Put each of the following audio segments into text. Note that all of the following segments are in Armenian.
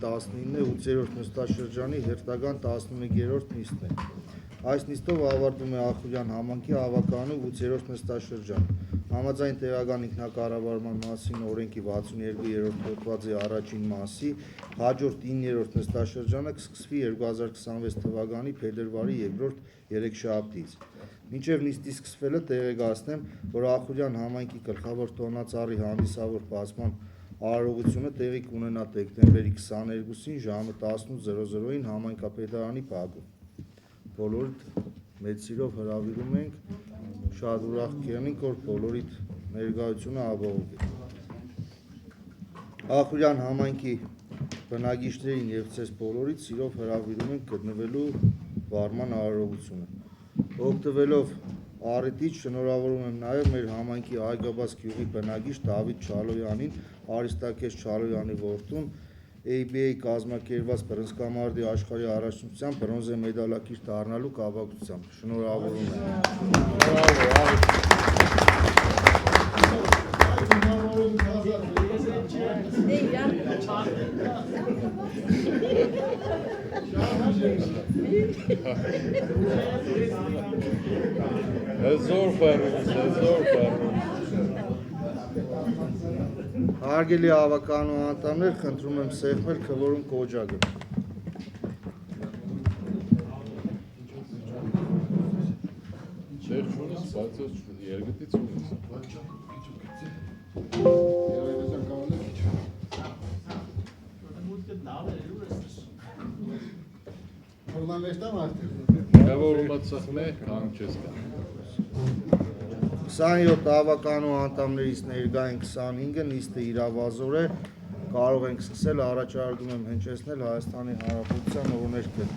19 է 8-րդ նստաշրջանի հերթական 11-րդ նիստն է։ Այս նիստով ավարտվում է Ախուրյան համայնքի ավականու 8-րդ նստաշրջանը։ Համաձայն տեղական ինքնակառավարման մասին օրենքի 62-րդ հոդվածի առաջին մասի հաջորդ 9-րդ նստաշրջանը կսկսվի 2026 թվականի փետրվարի 2-րդ երեքշաբթից։ Մինչև նիստի սկսվելը տեղեկացնեմ, որ Ախուրյան համայնքի գլխավոր տոնածառի հանդիսավոր բացման արարողությունը տեղի կունենա դեկտեմբերի 22-ին ժամը 18:00-ին համայնքապետարանի բակում։ Բոլորիդ մեծ սիրով հրավիրում ենք, շատ ուրախ կլինենք, որ բոլորիդ ներկայությունը ապահովվի։ Ախուրյան համայնքի բնակիչներին եւ ցես բոլորիդ սիրով հրավիրում ենք գտնվելու վարման արարողությունը։ Օգտվելով առիթից շնորհավորում եմ նաեւ մեր համայնքի Այգաբաց գյուղի բնակիչ Դավիթ Չալոյանին, Արիստակես Չալոյանի որդուն, ABA կազմակերպված բռնցքամարտի աշխարհի առաջնության բրոնզե մեդալակիր դառնալու կապակցությամբ։ Շնորհավորում եմ։ Հարգելի ավականու անդամներ, խնդրում եմ սեղմել քվորում կոճակը։ Սանյոթ ավականու անդամներից ներկա են 25-ը, նիստը իրավազոր է, կարող ենք սկսել, առաջարկում եմ հնչեցնել Հայաստանի Հանրապետության օրհներգը։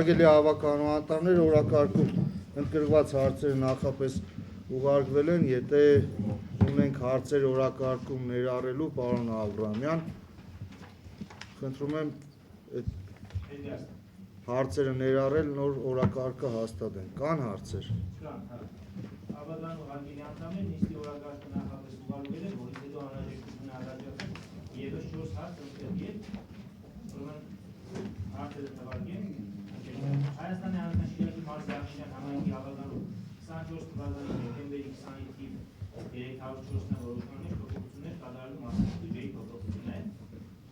Հարգելի ավականու անդամներ, օրակարգում ընդգրկված հարցերը նախապես ուղարկվել են, եթե ունենք հարցեր օրակարգում ներառելու, պարոն Աբրամյան, խնդրում եմ հարցերը ներառել, նոր օրակարգը հաստատենք։ Կան հարցեր։ Ավականու հարգելի անդամներ, նիստի օրակարգը նախապես ուղարկվել է, որից հետո անհրաժեշտություն առաջացել ևս 4 հարց ընդգրկել, ուրեմն հարցերը թվարկեն։ Հայաստանի Հանրապետության Շիրակի մարզի Ախուրյան համայնքի ավականու 24 թվականի դեկտեմբերի 20-ի թիվ 304-ն որոշումներ փոփոխություններ կատարելու մասին բյուջեի փոփոխություններ։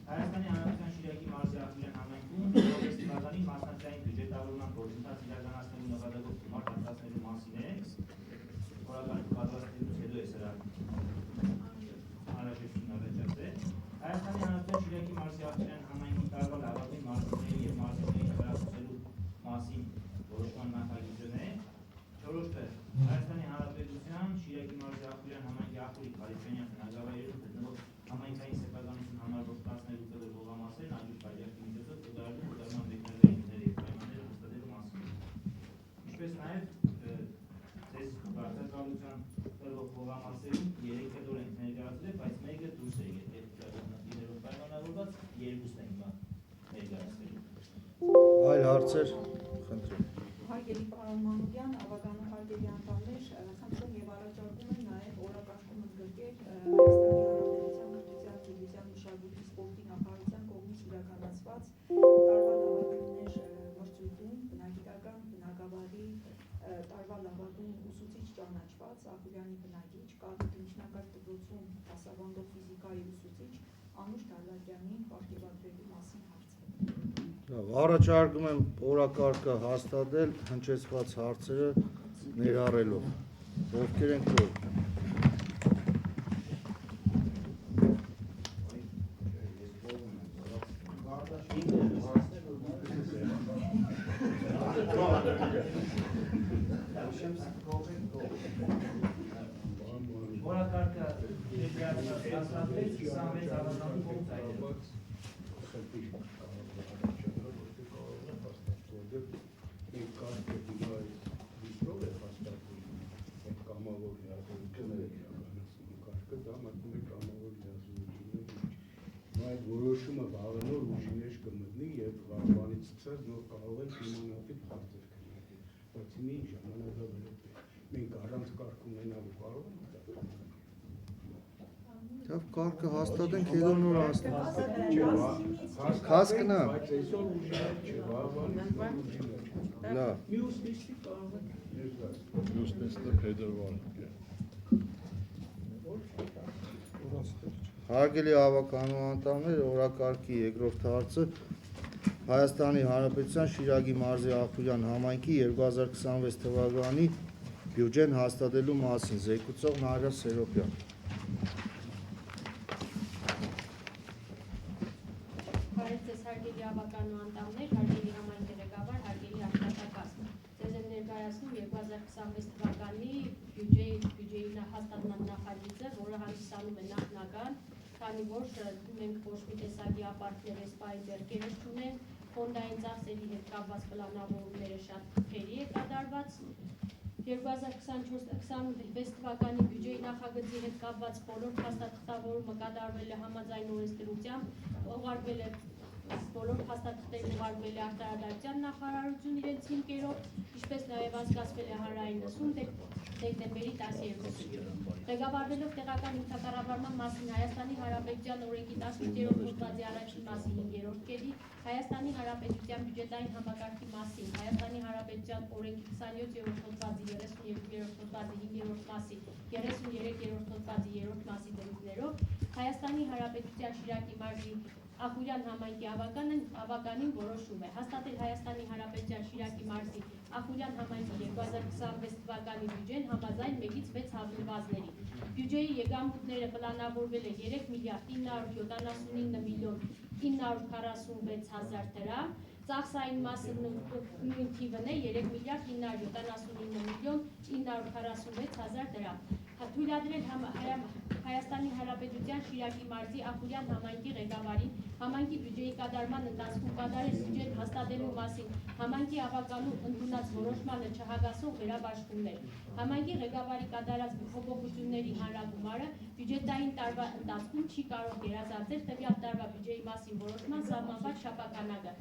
Հայաստանի Հանրապետության Շիրակի մարզի Ախուրյան համայնքում 2006 թվականին մասնակցային բյուջետավորման գործընթաց իրականացնելու նպատակով գումար հատկացնելու մասին է։ Օրակարգը պատրաստելուց հետո է սրա անհրաժեշտություն առաջացել։ Հայաստանի Հանրապետության Շիրակի մարզի Ախուրյան համայնքի տարվա լավագույն մարզիկների եւ մարզիկների հրապարակելու մասին որոշման նախագիծն է։ Չորրորդը Հայաստանի Հանրապետության Շիրակի մարզի Ախուրյան համայնքի Ախուրի Փարիջանյան բնակավայրերում գտնվող համայնքային սեփականություն համառողջացնելու կդր հողամասերն աջուր քայլակի միջոցով կատարելու կատարման մեկնաբանությունների եւ պայմանները հաստատելու մասին։ Ինչպես նաեւ ձեզ բարձրակալության տրվող հողամասերում 3 կտոր ենք ներկայացրել, բայց մեկը դուրս է եկել դեպքերով պայմանավորված, երկուսն են հիմա ներկայացրել։ Այլ հարցեր, խնդրեմ։ Հարգելի պարոն Մանուկյան, ավականու հարգելի անդամներ, խնդրում եւ առաջարկում եմ նաեւ օրակարգում ընդգրկել Հայաստանի Հանրապետության կրթության, գիտության, մշակույթի, սպորտի նախարարության կողմից իրականացված տարվա լավագույններ մրցույթում բնակիտական բնակավայրի տարվա լավագույն ուսուցիչ ճանաչված Ախուրյանի բնակիչ Կաթնիկական դպրոցում դասավանդող ֆիզիկայի ուսուցիչ Անուշ Դալակյանին պարգևատրելու մասին հարցը։ Առաջարկում եմ օրակարգը հաստատել հնչեցված հարցերը ներառելով։ Ովքեր են կողմ։ Ուրեմն Որակարգը ներկայացված 26 ավանդանի կողմից այլևս։ Այդ որոշումը վաղնոր ուժի մեջ կմտնի եւ վաղվանից սկսած նոր կարող են իմանալի բարձր քննարկել։ Բայց մի ժամանակավարակ մենք առանց կարգ ունենալու կարող ենք դա։ Թավ կարգը հաստատենք, հետո նոր հաստատենք։ Հասկնա։ Բայց այսօր ուժի մեջ չէ, վաղվանից ուժի մեջ։ Լավ։ Մյուս նիստի կարող ենք ներկայացնել։ Մյուս նիստը փետրվարի է։ Հարգելի ավականու անդամներ, օրակարգի երկրորդ հարցը Հայաստանի Հանրապետության Շիրակի մարզի Ախուրյան համայնքի 2026 թվականի բյուջեն հաստատելու մասին զեկուցող Նարյա Սերոբյան։ Բարև ձեզ հարգելի ավականու անդամներ, հարգելի համայնքի ղեկավար, հարգելի աշխատակազմ։ Ձեզ եմ ներկայացնում 2026 թվականի բյուջեի հաստատման նախագիծը, որը հանդիսանում է նախնական, քանի որ մենք ոչ մի տեսակի ապարքներ էսպայի ձեռքերս չունենք, ֆոնդային ծախսերի հետ կապված պլանավորումները շատ քրի է կատարված։ 2024-26 թվականի բյուջեի նախագծի հետ կապված բոլոր փաստաթղթավորումը կատարվել է համաձայն օրենսդրությամբ, ուղարկվել է բոլոր փաստաթղթերն ուղարկվել է արտարադատության նախարարություն իրենց հիմքերով, ինչպես նաև անցկացվել է հանրային լսում դեկտեմբերի 12-ին։ Ղեկավարվելով տեղական ինքնակառավարման մասին Հայաստանի Հանրապետության օրենքի 18-րդ հոդվածի առաջին մասի 5-րդ կետի, Հայաստանի Հանրապետության բյուջետային համակարգի մասին Հայաստանի Հանրապետության օրենքի 27-րդ հոդվածի 32-րդ հոդվածի 5-րդ մասի 33-րդ հոդվածի 3-րդ մասի դրույթներով Հայաստանի Հանրապետության Շիրակի մարզի Ախուրյան համայնքի ավականին որոշում է հաստատել Հայաստանի Հանրապետության Շիրակի մարզի Ախուրյան համայնքի 2026 թվականի բյուջեն համաձայն 1-ից 6 հավելվածների։ Բյուջեի եկամուտները պլանավորվել է 3 միլիարդ 979 միլիոն 946 հազար դրամ, ծախսային մասը նույն թիվն է 3 միլիարդ 979 միլիոն 946 հազար դրամ։ Թույլատրել Հայաստանի Հանրապետության Շիրակի մարզի Ախուրյան համայնքի ղեկավարին համայնքի բյուջեի կատարման ընթացքում կատարել բյուջեն հաստատելու մասին համայնքի ավականու ընդունած որոշմանը չհագասող վերաբաշխումներ։ Համայնքի ղեկավարի կատարած փոփոխությունների հանրագումարը բյուջետային տարվա ընթացքում չի կարող գերազանցել տվյալ տարվա բյուջեի մասին որոշման սահմանված շաբաթանակը։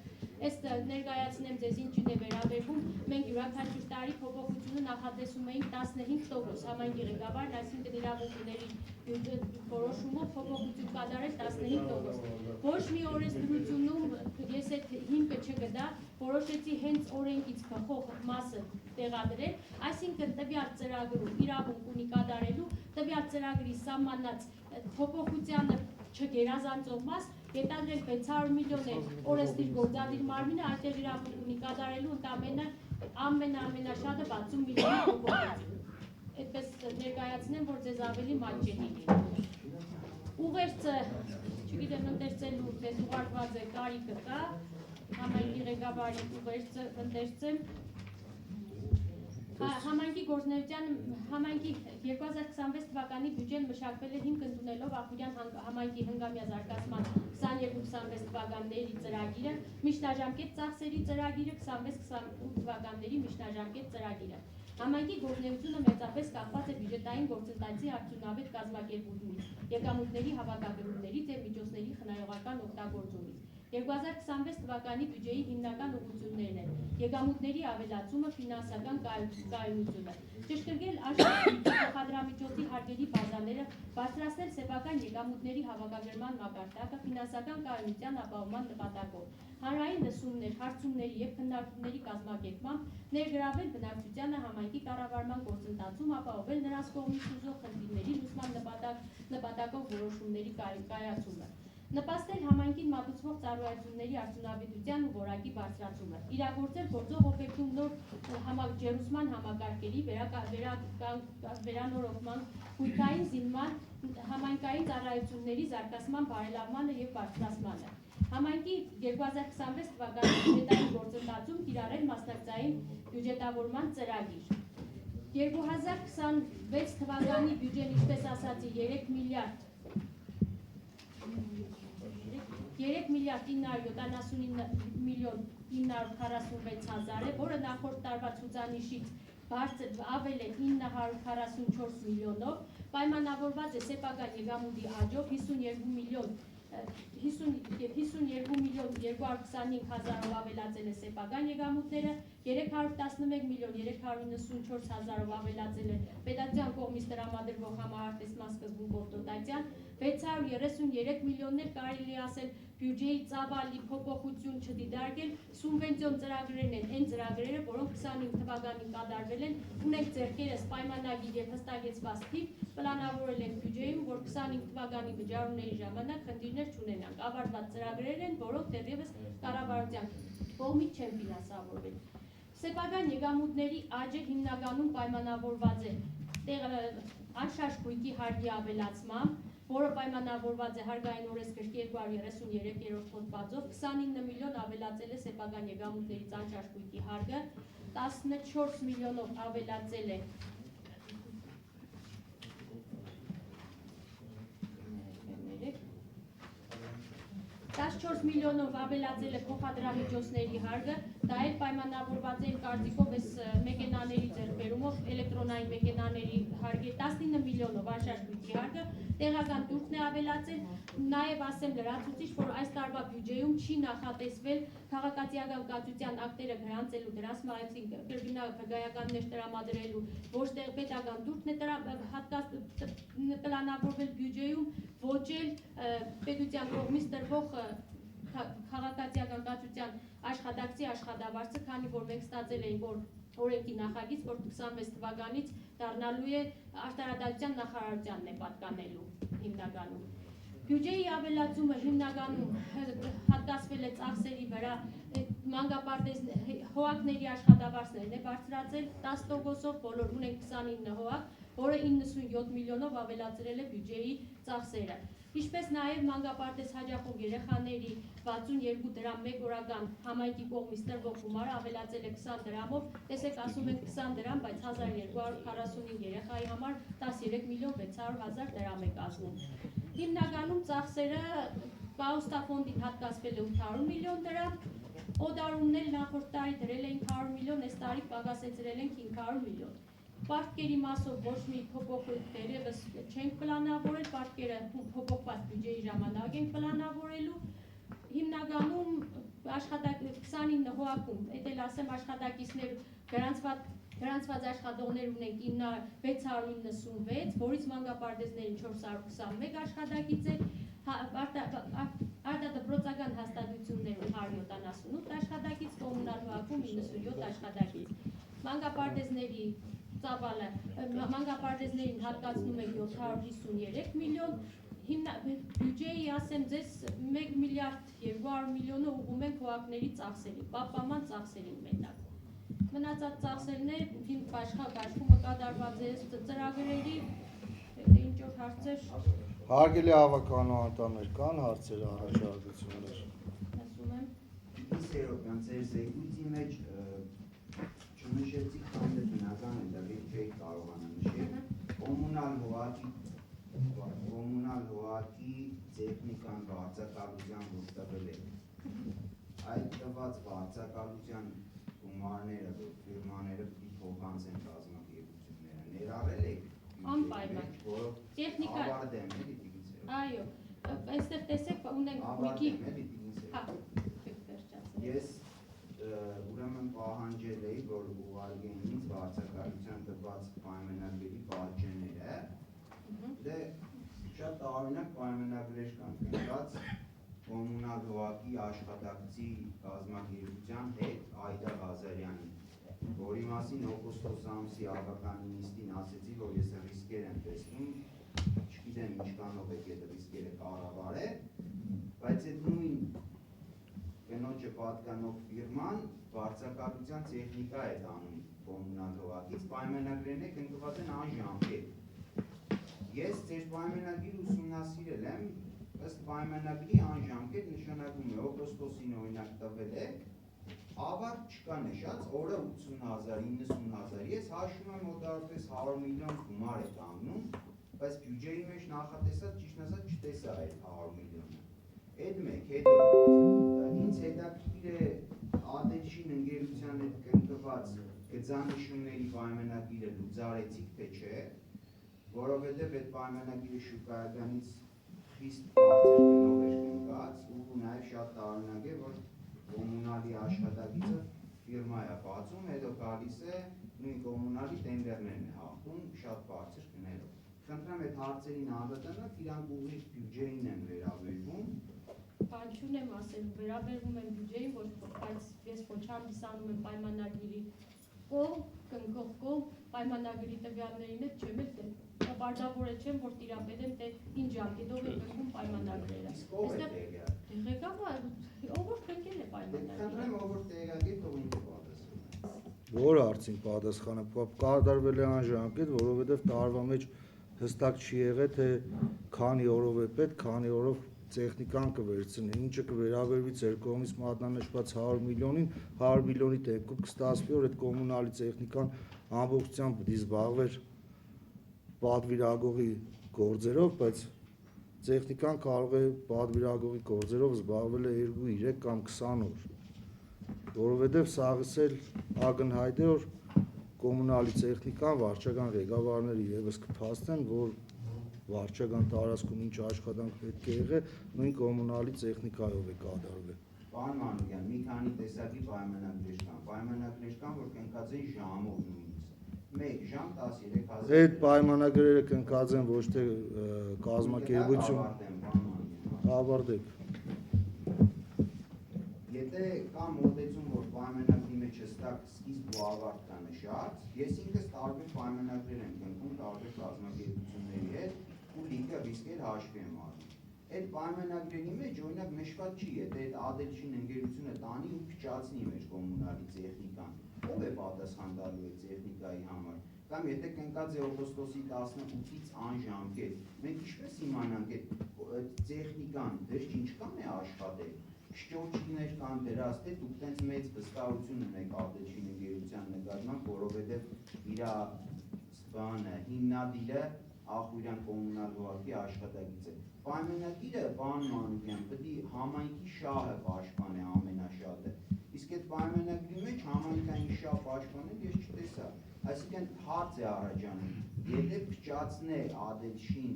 Ըստ ներկայացնեմ ձեզ ինչին է վերաբերվում, մենք յուրաքանչյուր տարի փոփոխությունը նախատեսում էինք 15% համայնքի ղեկավարն, այսինքն իրավունքների որոշումով փոփոխություն կատարել 15%։ Ոչ մի օրենսդրությունում ես այդ հիմքը չգտա, որոշեցի հենց օրենքից բխող մասը տեղադրել, այսինքն տվյալ ծրագրում իրավունք ունի կատարելու, տվյալ ծրագրի սահմանած փոփոխությանը չգերազանցող մաս ետադրել 600 միլիոն է օրենսդիր գործադիր մարմինը, այդտեղ իրավունք ունի կատարելու ընդամենը ամենաշատը 60 միլիոն փոփոխություն։ Այդպես ներկայացնեմ, որ ձեզ ավելի մատչելի լինի։ Ուղերձը, չգիտեմ, ընթերցելու դες ուղարկված է կարիքը կա, համայնքի ղեկավարի ուղերձը ընթերցեմ։ Համայնքի գործունեության համայնքի 2026 թվականի բյուջեն մշակվել է հիմք ընդունելով Ախուրյան համայնքի հնգամյա զարգացման 22-26 թվականների ծրագիրը, միջնաժամկետ ծախսերի ծրագիրը, 26-28 թվականների միջնաժամկետ ծրագիրը։ Համայնքի գործունեությունը մեծապես կապված է բյուջետային գործընթացի արդյունավետ կազմակերպումից, եկամուտների հավաքագրումներից եւ միջոցների խնայողական օգտագործումից։ 2026 թվականի բյուջեի հիմնական ուղղություններն են եկամուտների ավելացումը, ֆինանսական կայունությունը, ճշգրտել արտադրամիջոցի հարկերի բազաները, բարձրացնել սեփական եկամուտների հավաքագրման մակարդակը, ֆինանսական կայունության ապահովման նպատակով, հանրային լսումներ, հարցումների եւ քննարկումների կազմակերպմամբ ներգրավել բնակչությանը համայնքի կառավարման գործընթացում, ապահովել նրանց կողմից ուզող խնդիրների լուծման նպատակով որոշումների կայացումը։ Նպաստել համայնքին մատուցվող ծառայությունների արդյունավետության ու որակի բարձրացումը, իրագործել գործող օբյեկտում նոր ջերուսման համակարգերի վերանորոգման, հույքային զինման, համայնքային ծառայությունների զարգացման բարելավմանը եւ բարձրացմանը, Համայնքի 2026 թվականի բյուջետային գործընթացում կիրառել մասնակցային բյուջետավորման ծրագիր։ 2026 թվականի բյուջեն, ինչպես ասացի, 3 միլիարդ 979 միլիոն 946 հազար է, որը նախորդ տարվա ցուցանիշից ավել է 944 միլիոնով, պայմանավորված է սեփական եկամուտի աճով 52 միլիոն 225 հազարով ավելացել է սեփական եկամուտները, 311 միլիոն 394 հազարով ավելացել է պետության կողմից տրամադրվող համարտեսման սկզբում կորտոտացիան, 633 միլիոններ կարելի ասել բյուջեի ծավալի փոփոխություն չդիտարկել, սուբվենցիոն ծրագրերն են այն ծրագրերը, որոնք 25 թվականին կատարվել են, ունենք ձեռքերս պայմանագիր եւ հստակեցված թիվ, պլանավորել ենք բյուջեում, որ 25 թվականի վճարումների ժամանակ խնդիրներ չունենանք, ավարտված ծրագրեր են, որոնք դեռևս կառավարության կողմից չեն ֆինանսավորվել։ Սեփական եկամուտների աճը հիմնականում պայմանավորված է անշարժ գույքի հարկի ավելացմամբ, որը պայմանավորված է հարկային օրենսգրքի 233-րդ հոդվածով, 29 միլիոն ավելացել է սեփական եկամուտներից անշարժ գույքի հարկը, 14 միլիոնով ավելացել է 14 միլիոնով ավելացել է փոխադրամիջոցների հարկը, դա էլ պայմանավորված է կարծիքով այս մեքենաների ձեռքբերումով, էլեկտրոնային մեքենաների հարկի 19 միլիոնով անշարժ գույքի հարկը, տեղական տուրքն է ավելացել, նաև ասեմ լրացուցիչ, որ այս տարվա բյուջեում չի նախատեսվել քաղաքացիական կացության ակտերը գրանցելու դրանց կրկնապրգայականներ տրամադրելու, ոչ տեղ պետական տուրքն է պլանավորվել բյուջեում, ոչ էլ պետության կողմից տրվող քաղաքացիական կացության աշխատակցի աշխատավարձը, քանի որ մենք ստացել էինք, որ օրենքի նախագիծ, որ 26 թվականից դառնալու է արտարադատության նախարարությանն է պատկանելու հիմնականում։ Բյուջեի ավելացումը հիմնականում հատկացվել է ծախսերի վրա, հողակների աշխատավարձներն է բարձրացել 10%-ով, բոլոր ունենք 29 հողակ, որը 97 միլիոնով ավելացրել է բյուջեի ծախսերը։ Ինչպես նաև մանկապարտեզ հաճախող երեխաների 62 դրամ մեկ օրական համայնքի կողմից տրվող գումարը ավելացել է 20 դրամով, տեսեք ասում են 20 դրամ, բայց 1245 երեխայի համար 13 միլիոն 600 հազար դրամ է կազմում։ Հիմնականում ծախսերը պահոստաֆոնդին հատկացվել է 800 միլիոն դրամ, օդարումներ նախորդ տարի դրել էին 100 միլիոն, այս տարի պակասեցրել ենք 500 միլիոն։ Պարտքերի մասով ոչ մի փոփոխություն դեռևս չենք պլանավորել, պարտքերը փոփոխված բյուջեի ժամանակ ենք պլանավորելու։ Հիմնականում 29 հողակում, էլ ասեմ աշխատակիցներ գրանցված աշխատողներ ունենք 696, որից մանկապարտեզներին 421 աշխատակից է, արտադպրոցական հաստատություններում 178 աշխատակից, կոմունալ հողակում 97 աշխատակից։ Մանկապարտեզների ծավալը մանկապարտեզներին հատկացնում է 753 միլիոն, բյուջեի ասեմ ձեզ 1 միլիարդ 200 միլիոնը ուղղում ենք հողակների ծախսերի, պահպանման ծախսերին մենակ։ Մնացած ծախսերներ աշխատումը կատարված է ծրագրերի, ինչ որ հարցեր։ Հարգելի հավաքականու անդամներ, կան հարցեր, առաջարկություններ։ Ասում եմ։ Իսերոպյան ձեր զեկույցի մեջ չնշեցիք քանի բնական է, դա չէի կարողանա նշել, կոմունալ հողակի տեխնիկան վարձակալության որ տվել է, այդ տված վարձակալության գումարները, որ ֆիրմաները պիտի փոխանցեն կազմակերպությունները, ներառել եք անպայման, տեխնիկա, այո, այստեղ տեսեք ունենք մի Ես ուրեմն պահանջել էի, որ ուղարկեն ինձ վարձակալության տված պայմանագրերի պատճենները, դե շատ տարօրինակ պայմանագրեր կան կնքված կոմունալ հողակի աշխատակցի կազմակերպության հետ Այդա Ղազարյանի, որի մասին օգոստոս ամսի ավական նիստին ասեցի, որ ես ռիսկեր եմ տեսնում, չգիտեմ ինչքանով եք այդ ռիսկերը կառավարել, բայց այդ նույն կնոջը պատկանող ֆիրման վարձակալության տեխնիկա է տանում կոմունալ հողակից, պայմանագրերն եք ընկված են անժամկետ։ Ես ձեր պայմանագիր ուսումնասիրել եմ, ըստ պայմանագրի անժամկետ նշանակում է օգոստոսին օրինակ տվել եք, ավարտ չկա նշած, օրը 80,000, 90,000, ես հաշվում եմ մոտավորապես 100 միլիոն գումար է կանգնում, բայց բյուջեի մեջ նախատեսած ճիշտ ասած չտեսա այդ 100 միլիոնը։ Այդ մեկ, հետո ինձ հետաքրքիր է ԱԴ-ին ընկերության հետ կնքված գծանշումների պայմանագիրը լուծարեցիք թե չէ, որովհետև այդ պայմանագիրը շուկայականից խիստ բարձր գնով էր կնքած ու նաև շատ տարօրինակ է, որ կոմունալի աշխատակիցը ֆիրմա է բացում, հետո գալիս է նույն կոմունալի տենդերներն է հաղթում շատ բարձր գներով։ Խնդրեմ այդ հարցերին անդրադառնալ, իրանք ուղիղ բյուջեին են վերաբերվում։ Բան չունեմ ասել, վերաբերվում եմ բյուջեին, բայց ես ոչ հանդիսանում եմ պայմանագրի կողմ, կնքող կողմ, պայմանագրի տվյալներին հետ չեմ էլ պարտավոր չեմ, որ տիրապետեմ թե ինչ ժամկետով է կնքում պայմանագրերը։ Իսկ ով է տեղյակ։ Տեղեկատվը ով որ կնքել է պայմանագրերը։ Խնդրեմ ով որ տեղյակ է, թող ինքը պատասխանի։ Որ հարցին պատասխանը կատարվել է անժամկետ, որովհետև տարվա մեջ հստակ չի եղել, թե քանի օրով է պետք, քանի օրով տեխնիկան կվերցնի, ինչը կվերաբերվի ձեր կողմից մատնանշված 100 միլիոնին, 100 միլիոնի դեպքում կստացվի, որ այդ կոմունալի տեխնիկան ամբողջությամբ պիտի զբաղվեր պատվիրագողի գործերով, բայց տեխնիկան կարող է պատվիրագողի գործերով զբաղվել է 2, 3 կամ 20 օր, որովհետև սաղս էլ ակնհայտ է, որ կոմունալի տեխնիկան վարչական ղեկավարները ևս կփաստեն, որ վարչական տարածքում ինչ աշխատանք պետք է եղել, նույն կոմունալի տեխնիկայով է կատարվել։ Պարոն Մանուկյան, մի քանի տեսակի պայմանագրեր կան, որ կնքած են ժամով նույնիսկ, 1 ժամ 13,000։ Այդ պայմանագրերը կնքած են ոչ թե կազմակերպություն։ Ավարտեք։ Եթե կա մոտեցում, որ պայմանագրի մեջ հստակ սկիզբ ու ավարտ կա նշած, ես ինքս տարբեր պայմանագրեր եմ կնքում տարբեր կազմակերպությունների հետ ու լիքը ռիսկեր հաշվի եմ առնում։ Այդ պայմանագրերի մեջ օրինակ նշված չի, եթե այդ ԱԴ-ին ընկերությունը տանի ու փչացնի մեր կոմունալի տեխնիկան, ով է պատասխան տալու այդ տեխնիկայի համար։ Կամ եթե կնքած է օգոստոսի 18-ից անժամկետ, մենք ինչպես իմանանք այդ տեխնիկան վերջին ինչքան է աշխատել, շճորջիկներ կան դրած, թե դուք տենց մեծ վստահություն ունեք ԱԴ-ին ընկերության նկատմամբ, որովհետև իր բանը հիմնադիրը Ախուրյան կոմունալ վարկի աշխատակից է։ Պայմանագիրը, պարոն Մանուկյան, պետք է համայնքի շահը պաշտպանի ամենաշատը։ Իսկ այդ պայմանագրի մեջ համայնքային շահ պաշտպանել ես չտեսա։ Այսինքն հարց է առաջանում, եթե փչացնե ԱԴ-ին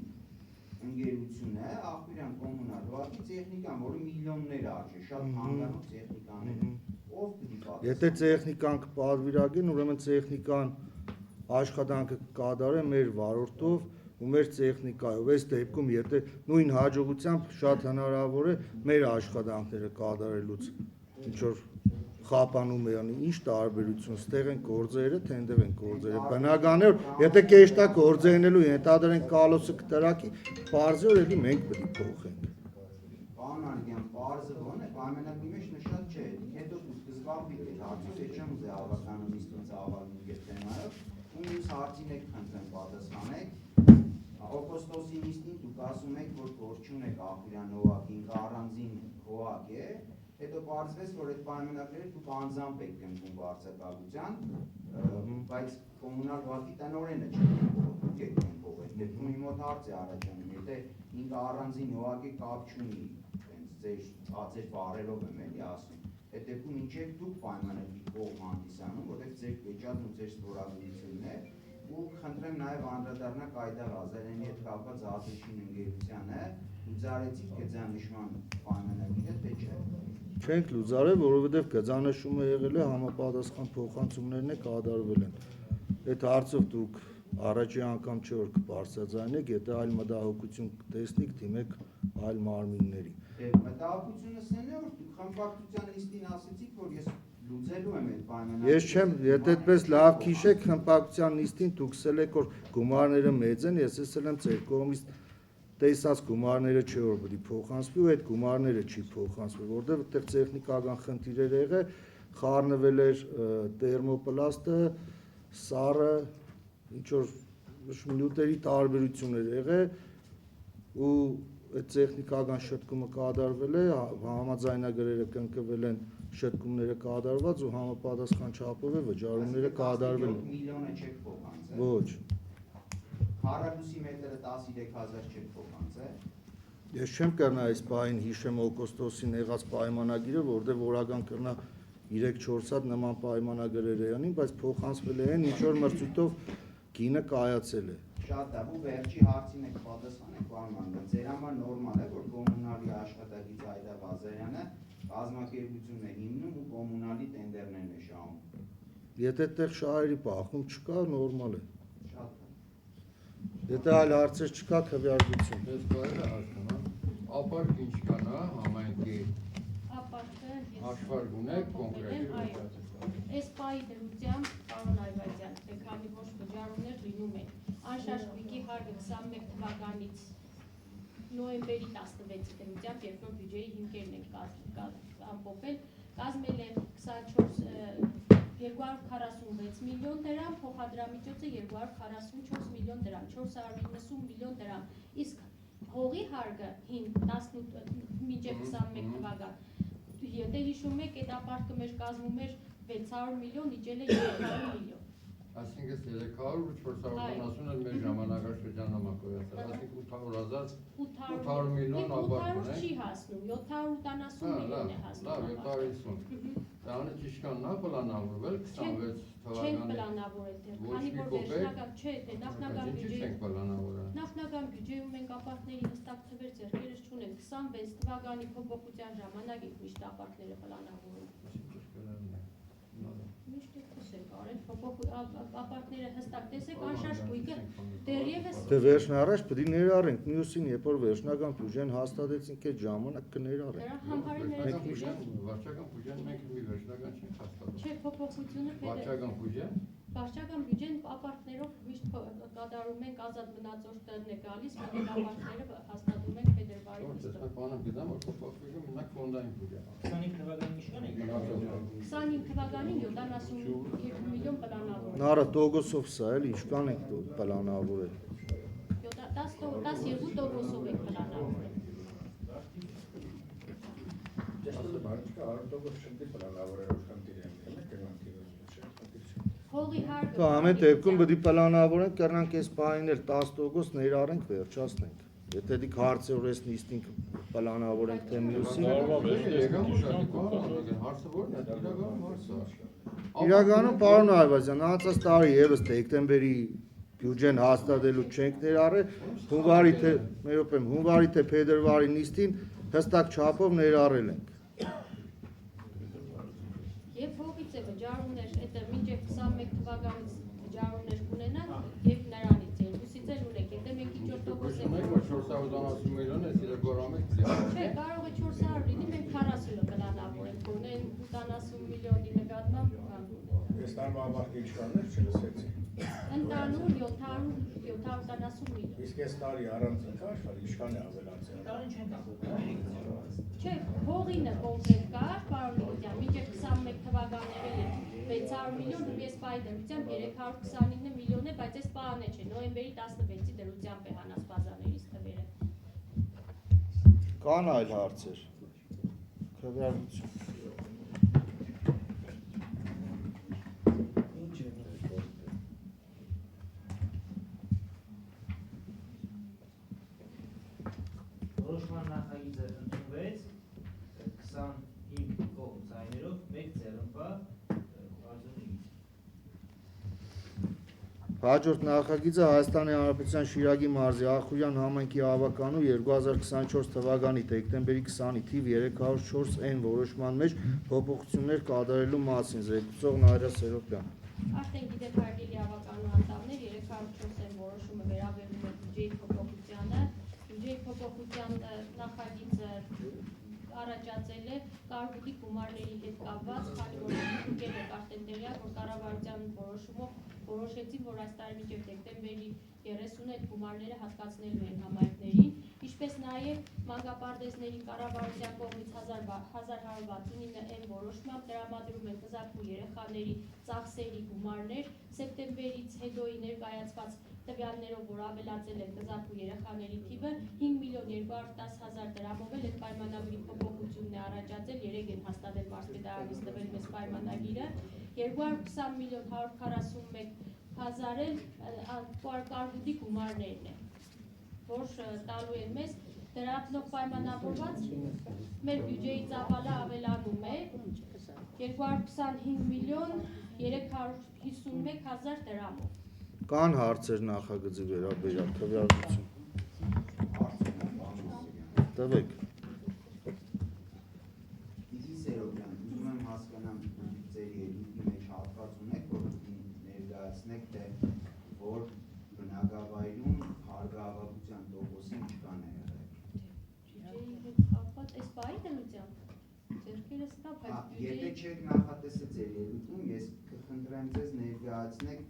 ընկերությունը Ախուրյան կոմունալ վարկի տեխնիկան, որը միլիոններ արժի, շատ հանգանոց տեխնիկաներ են, ով պիտի պատասխանի։ Եթե տեխնիկան կպատվիրագեն, ուրեմն տեխնիկան աշխատանքը կկատարե մեր վարորդով ու մեր տեխնիկայով, այս դեպքում եթե նույն հաջողությամբ շատ հնարավոր է մեր աշխատանքները կատարելուց ինչ որ խափանում է անի, ինչ տարբերություն, ստեղ են գործերը, թե այնտեղ են գործերը, բնական է, եթե կեշտա գործենելու ենթադրենք կալոսը կտրակի, պարզի որ էլի մենք պետք է փոխենք։ Պարոն Մանուկյան, պարզը ո՞ն է, պայմանագրի մեջ նշած չէ, հետո դուք կզբաղվեք այդ հարցով, ես չեմ ուզի ավարտանում իսկ ինձ ավարտում այդ թեմայով, ու մյուս հարցին եք խնդրեմ պատասխանեք։ Օգոստոսի 9-ին դուք ասում եք, որ գործ չունեք Ախուրյան օղակին, առանձին օղակ է, հետո պարզվեց, որ այդ պայմանագրերը դուք անձամբ եք կնքում վարչակազմության, բայց կոմունալ վարկի տնօրենը չէ կնքող, դուք եք կնքող այդ դեպքում իմ մոտ հարց է առաջանում, եթե ինքը առանձին օղակի կապ չունի, ձեր բառերով եմ էլի ասում, այդ դեպքում ինչ եք դուք պայմանագրի կողմ հանդիսանում, որտեղ ձեր վեճածն ու ձեր ստորագրությունն է, ու խնդրեմ նաև անդրադառնալ Այդար Ազարյանի հետ կապված ԱԴ-ին ընկերությանը, լուծարեցիք գծանշման պայմանագիրը, թե չէ։ Չենք լուծարել, որովհետև գծանշումը եղել է համապատասխան փոխանցումներն է կատարվել են։ Այդ հարցով դուք առաջի անգամ չէ որ կբարձրաձայնեք, եթե այլ մտահոգություն տեսնիք, դիմեք այլ մարմինների։ Մտահոգությունը սեն է, որ դուք խմբակցության նիստին ասեցիք, որ ես լուծելու եմ այդ պայմանագիրը։ Ես չեմ, եթե այդպես լավ քիշեք, խմբակցության նիստին դուք ասել եք, որ գումարները մեծ են, ես ասել եմ ձեր կողմից տեսած գումարները չէ որ պետք է փոխանցվի ու այդ գումարները չի փոխանցվել, որտեղ այդտեղ տեխնիկական խնդիրներ եղել, խառնվել էր տերմոպլաստը, սառը, ինչ որ նյութերի տարբերություններ եղել ու այդ տեխնիկական շտկումը կատարվել է, համաձայնագրերը կնքվել են, շտկումները կատարված ու համապատասխան չափով է վճարումները կատարվել են։ միլիոնը չեք փոխանցել։ Ոչ։ Քառակուսի մետրը 13,000 չեք փոխանցել։ Ես չեմ կրնա այս պահին հիշեմ օգոստոսին եղած պայմանագիրը, որտեղ որական կրնա 3-4 հատ նման պայմանագրեր էին, բայց փոխանցվել են ինչ որ մրցույթով գինը կայացել է։ Շատ լավ, ու վերջի հարցին եք պատասխանեք, պարոն Մանուկյան, ձեր համար նորմալ է, որ կոմունալի աշխատակից Այդա Ղազարյանը կազմակերպություն է հիմնում ու կոմունալի տենդերներն է շահում։ Եթե այդտեղ շահերի պահում չկա, նորմալ է։ Շատ լավ։ Եթե այլ հարցեր չկա, քվեարկություն։ Ես կարելի է հասկանամ, ապարք ինչ կան, համայնքի Ապարտը հաշվարկ ունեք կոնկրետ։ այո։ Այս պայի դրությամբ պարոն Այվազյան, թե քանի ոչ վճարումներ լինում են, անշաշտ վիկի հարգը 21 թվականից նոյեմբերի 16-ի դրությամբ, երբ նոր բյուջեի հիմքերն են ամփոփել, կազմել է 246 միլիոն դրամ, փոխադրամիջոցը 244 միլիոն դրամ, 490 միլիոն դրամ, իսկ հողի հարգը մինչև 21 թվական, եթե հիշում եք, այդ ապարտքը մեր կազմում էր 600 միլիոն, իջել է 300 միլիոն։ Այսինքն 300 ու 470 էլ մեր ժամանակաշրջանը մակոյացել, այսինքն 800 միլիոն ապարք 800 չի ունենք։ հասնում, 780 միլիոն է հասնում։ Լավ, 750։ Դրանը ճիշտ կան նա պլանավորվել 26 Չենք թվականի։ պլանավորել դեռ, Ոչ քանի մի որ կոպեկ։ վերջնական չէ, թե նախնական Ինչի բյուջեի չենք պլանավորել։ Նախնական բյուջեում մենք ապարտների հստակ թվեր ձեռքերս չունենք, 26 թվականի փոփոխության ժամանակ ենք միշտ ապարտները պլանավորում։ Միշտ այդպես ենք արել, ապարտները հստակ տեսեք, անշաշտ գույքը դեռևս Դե վերջն առաջ պետք է ներառենք, մյուսին երբ որ վերջնական բյուջեն հաստատեցինք այդ ժամանակ կներառենք։ դրա համարի ներած բյուջեն Վարչական բյուջեն մենք մի վերջնական չենք հաստատում։ չէ, փոփոխությունը Վարչական բյուջեն Վարչական բյուջեն ապարտներով միշտ կատարում ենք ազատ մնացորդներն է գալիս, մենք ապարտները հաստատում ենք փետրվարի Որտե՞ղ նիստով։ ես բանը գիտեմ, որ փոխվի մենակ ֆոնդային բյուջեն։ 25 թվականի միշկան եք։ 25 թվականին 72 միլիոն պլանավորել։ Նարը տոգոսով սա էլի, ինչքան ենք պլանավորել։ 12% եք պլանավորել։ Հողի հարգը Դա ամեն դեպքում պետք է պլանավորենք, կռնանք այս պահին էլ 10% ներառենք, վերջացնենք։ Եթե դիք հարցերով այս նիստին պլանավորենք թե մյուսին, Հարցը ո՞րն է, իրականում հարցը։ իրականում պարոն Այվազյան, անցած տարի եւս դեկտեմբերի բյուջեն հաստատելու չենք ներառել, հունվարի թե փետրվարի նիստին հստակ չափով ներառել ենք։ Եվ հողից է վճարումներ, այդ մինչև 21 թվականից վճարումներ կունենանք եւ նրանից է, լուսից էլ ունենք, եթե մենք ինչ որ տոկոս Մենք որ 470 միլիոն է, իրը գորամեք չէ, կարող է 400 լինի, մենք 40-ը պլանավորենք, ունեն 80 միլիոնի նկատմամբ Ես տարվա ապարտի իշխաններ չլսեցի։ ընդանուր 770 միլիոն։ Իսկ այս տարի առանց ընկաշար իշխան է ավելացել։ Տարին չենք ապրել։ Չէ, հողինը կոնկրետ կար, պարոն Մոտյան, մինչև 21 թվականները 600 միլիոն, ու ես պայի դրությամբ 329 միլիոն է, բայց այս պահանը չէ, նոյեմբերի 16-ի դրությամբ է հանած բազաներից թվերը։ Կան այլ հարցեր։ Քվեարկություն։ Որոշման նախագիծը ընդունվեց 25 կողմ ձայներով, 1 ձեռնպա արձանագրից։ Հաջորդ նախագիծը Հայաստանի Հանրապետության Շիրակի մարզի Ախուրյան համայնքի ավականու 2024 թվականի դեկտեմբերի 20-ի թիվ 304N որոշման մեջ փոփոխություններ կատարելու մասին, զեկուցող Նարյա Սերոպյան։ Արդեն գիտեք հարգելի ավականու անդամներ, 304-ն որոշումը վերաբերում է բյուջեի փոփոխությանը, բյուջեի փոփոխության նախագիծը առաջացել է կարգուտի գումարների հետ կապված, քանի որ ինքեր եք արդեն տեղյակ, որ կառավարության որոշումով որոշեցին, որ այս տարի մինչև դեկտեմբերի 30-ը այդ գումարները հատկացնելու են համայնքներին, ինչպես նաև մանկապարտեզների կառավարության կողմից 1169N որոշմամբ տրամադրում են կզաքու երեխաների ծախսերի գումարներ, սեպտեմբերից հետոյի ներկայացված տվյալներով, որ ավելացել են կզապու երեխաների թիվը 5.210.000 դրամով էլ այդ պայմանագրի փոփոխությունն է առաջացել, 3 են հաստատել մարզպետարանից տվել մեզ պայմանագիրը, 220.141.000 էլ կարգուտի գումարներն են, որ տալու են մեզ դրատնող պայմանավորված մեր բյուջեի ծավալը ավելանում է 225.351.000 դրամով։ Կան հարցեր նախագծի վերաբերյալ քվեարկություն։ Տվեք։ Իզի Սերոբյան, ուզում եմ հասկանամ ձեր ելույթի մեջ հատված ունեք, որ ներկայացնեք, թե որ բնակավայրում հարգահավաքության տոկոսի ինչքան է եղել։ Բյուջեի հետ կապված այս բայի դնությամբ ձեռքերս կա, բայց Եթե չեք նախատեսել ձեր ելույթում, ես կխնդրեմ ձեզ ներկայացնեք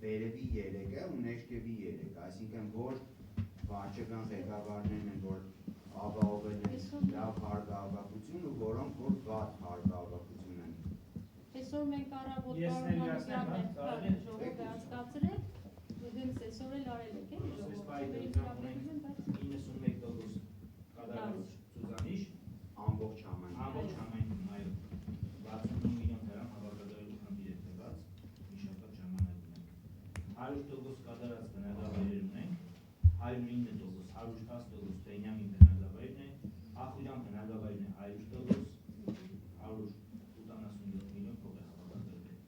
վերևի 3-ը ու ներքևի 3-ը, այսինքն որ վարչական ղեկավարներն են, որ ապահովել են լավ հարգահավաքություն ու որոնք որ վատ հարգահավաքություն են։ Այսօր մենք առավոտ Ես ներկայացնեմ, ժողովը անցկացրել, հենց այսօր էլ արել եք, Ցուցանիշ ամբողջ համայնքում, այո, 65 միլիոն դրամ հավաքագրելու խնդիր է տված, մի շաբաթ ժամանակ ունենք, 100% կատարած բնակավայրեր ունենք, 109%, 110% Բենյամին բնակավայրն է, Ախուրյան բնակավայրն է 100%, 187 միլիոն փող է հավաքագրվել։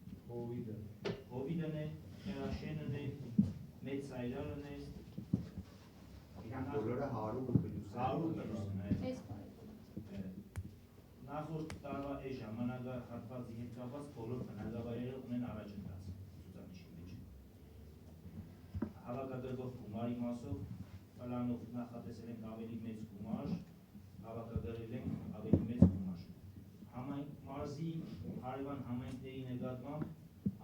Հովիդն է, Հերաշենն է, Մեծ Սայրարն է, իրանք բոլորը 100 պլյուսն է։ Նախորդ տարվա այս ժամանակահատվածի հետ կապված բոլոր բնակավայրերը ունեն առաջընթաց ցուցանիշի մեջ։ Հավաքագրվող գումարի մասով պլանով նախատեսել ենք ավելի մեծ գումար, հավաքագրել ենք ավելի մեծ գումար։ Մարզի հարևան համայնքների նկատմամբ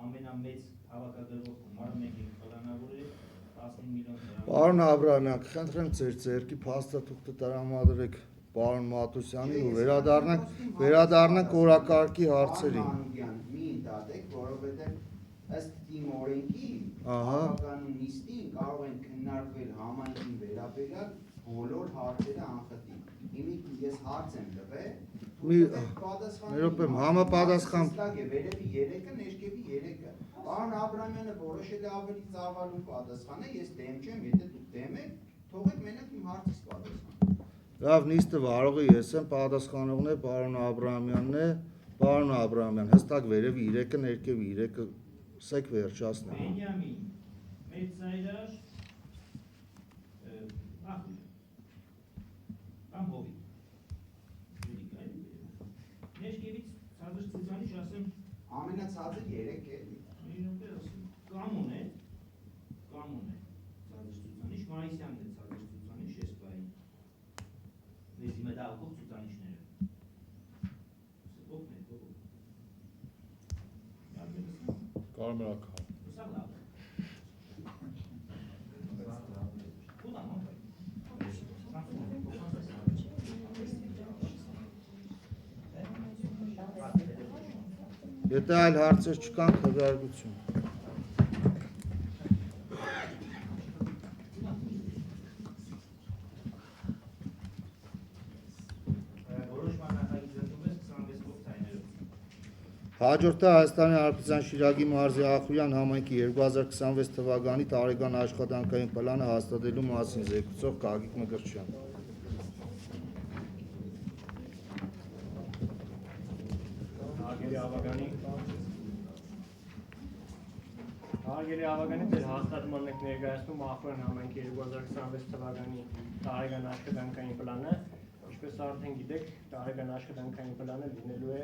ամենամեծ հավաքագրվող գումարը մենք ենք պլանավորել 15 միլիոն դրամ։ Պարոն Աբրահամյան, կխնդրեմ ձեր ձեռքի փաստաթուղթը տրամադրեք պարոն Մատուսյանին ու վերադառնանք օրակարգի հարցերին։ Մի ընդհատեք, որովհետև ըստ թիմ օրենքի հավաքականու նիստին կարող են քննարկվել համայնքին վերաբերյալ բոլոր հարցերը անխտիր։ Հիմա ես հարց եմ տվել, համապատասխան վերևի 3-ը, ներքևի 3-ը։ Պարոն Աբրահամյանը որոշել է ավելի ծավալուն պատասխանը, ես դեմ չեմ, եթե դուք դեմ եք, թողեք մենակ իմ հարցից պատասխան։ Լավ, նիստը կարող է ես եմ, պատասխանողն է պարոն Աբրահամյանն է, պարոն Աբրահամյան, հստակ վերևի 3-ը, ներքևի 3-ը, սեք վերջացնենք։ Բենյամին, Մեծ Սայրար, Ախուրյան, կամ Հովիդ։ Ներքևից ցածր ցուցանիշ ասեմ ամենացածը 3 է։ Կամուն է, ցածր ցուցանիշ, Մարիսյանն է ցածր ցուցանիշ, ես բային։ Մեզի մետաղող ցուցանիշները։ Օգնեք, Կարմրակա։ Ուսավ լավ։ Եթե այլ հարցեր չկան, քվեարկություն։ Հաջորդը Հայաստանի Հանրապետության Շիրակի մարզի Ախուրյան համայնքի 2026 թվականի տարեկան աշխատանքային պլանը հաստատելու մասին զեկուցող Գագիկ Մկրտչյան։ Հարգելի ավագանի ձեր հաստատման եք ներկայացնում Ախուրյան համայնքի 2026 թվականի տարեկան աշխատանքային պլանը։ Ինչպես արդեն գիտեք, տարեկան աշխատանքային պլանը լինելու է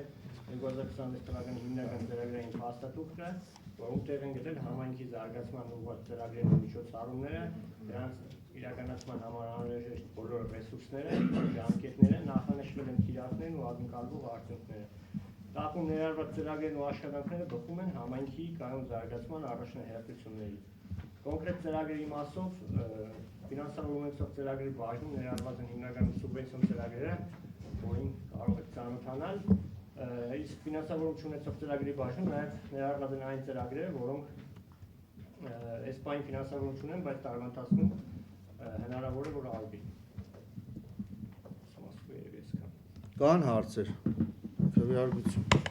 2026 թվականի հիմնական ծրագրային փաստաթուղթը, որոնք տեղ են գտել համայնքի զարգացման ուղղված ծրագրերի միջոցառումները, դրանց իրականացման համար անհրաժեշտ բոլոր ռեսուրսները, ժամկետները, նախանշվել են թիրախներն ու ակնկալվող արդյունքները։ Տակում ներառված ծրագրերն ու աշխատանքները բխում են համայնքի կայուն զարգացման առաջնահերթություններից։ Կոնկրետ ծրագրերի մասով ֆինանսավորում ունեցող ծրագրի բաժնում ներառված են հիմնականում սուբվենցիոն ծրագրերը, որին կարող եք ծանոթանալ, իսկ ֆինանսավորում չունեցող ծրագրի բաժնում նաև ներառված են այն ծրագրերը, որոնք այս բանի ֆինանսավորում չունեմ, բայց տարվա ընթացքում հնարավոր է որ արվի։ Կան հարցեր։ Քվեարկություն։